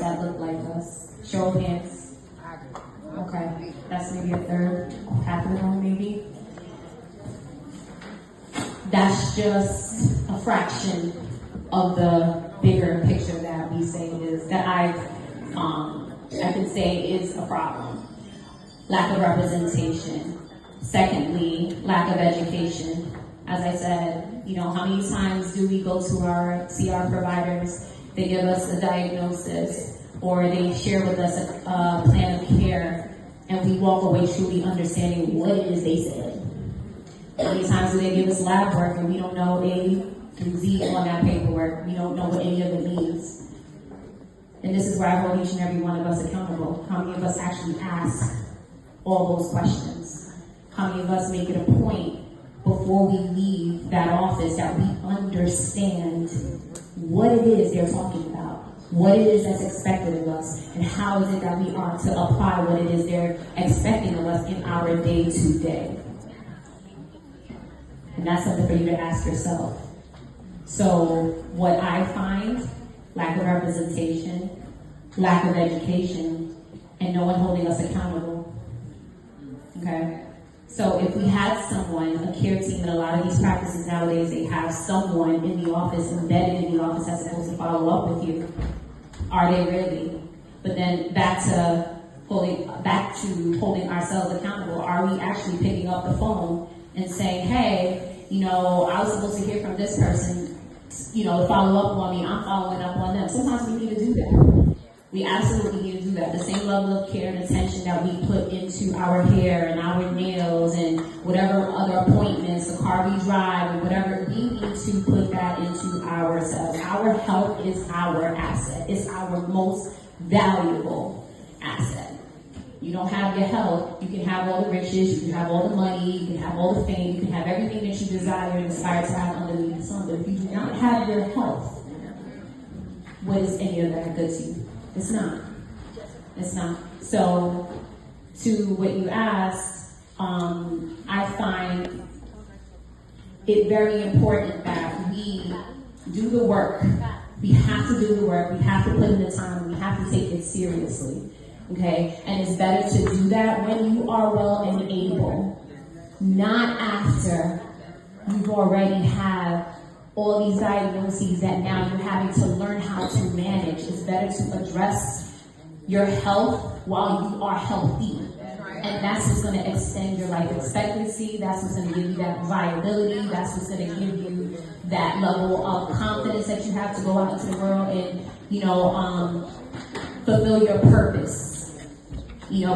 that look like us? Show of hands. Okay, that's maybe a third, half of the room maybe. That's just a fraction of the bigger picture that we say is, that I can say is a problem. Lack of representation. Secondly, lack of education. As I said, how many times do we go to see our providers, they give us a diagnosis, or they share with us a plan of care, and we walk away truly understanding what it is they said. How many times do they give us lab work and we don't know A through Z on that paperwork? We don't know what any of it means. And this is where I hold each and every one of us accountable. How many of us actually ask all those questions? How many of us make it a point before we leave that office that we understand what it is they're talking about, what it is that's expected of us, and how is it that we are to apply what it is they're expecting of us in our day-to-day? And that's something for you to ask yourself. So what I find, lack of representation, lack of education, and no one holding us accountable. Okay? So if we had someone, a care team, and a lot of these practices nowadays, they have someone in the office, embedded in the office, that's supposed to follow up with you. Are they really? But then back to holding ourselves accountable. Are we actually picking up the phone and saying, hey, I was supposed to hear from this person, to follow up on me, I'm following up on them. Sometimes we need to do that. We absolutely need to do that. The same level of care and attention that we put into our hair and our nails and whatever other appointments, the car we drive, or whatever, we need to put that into ourselves. Our health is our asset. It's our most valuable asset. You don't have your health, you can have all the riches, you can have all the money, you can have all the fame, you can have everything that you desire and aspire to have underneath the sun. But if you do not have your health, what is any of that good to you? It's not. It's not. So, to what you asked, I find it very important that we do the work. We have to do the work. We have to put in the time. We have to take it seriously. Okay? And it's better to do that when you are well and able, not after you've already have all these diagnoses that now you're having to learn how to manage. It's better to address your health while you are healthy. And that's what's going to extend your life expectancy. That's what's going to give you that viability. That's what's going to give you that level of confidence that you have to go out into the world and, fulfill your purpose. You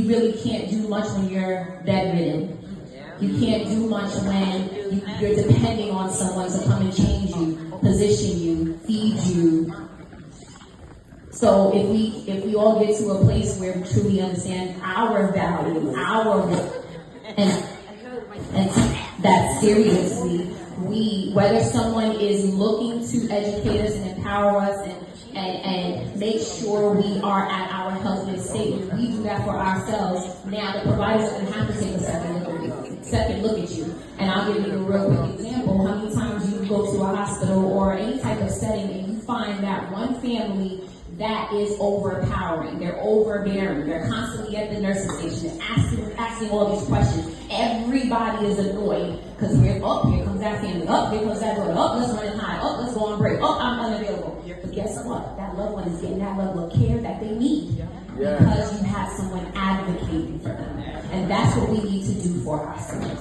really can't do much when you're bedridden. You can't do much when you're depending on someone to come and change you, position you, feed you. So if we all get to a place where we truly understand our value, our worth, and that seriously, whether someone is looking to educate us and empower us and make sure we are at our healthiest state, if we do that for ourselves, now the providers are going to have to take a second look at you. And I'll give you a real quick example. How many times you go to a hospital or any type of setting and you find that one family that is overpowering, they're overbearing, they're constantly at the nursing station, they're asking all these questions. Everybody is annoyed because here comes that family, here comes that daughter, let's run and hide, let's go on break, I'm unavailable. But guess what? That loved one is getting that level of care that they need because you have someone advocating for them. And that's what we need to do for ourselves.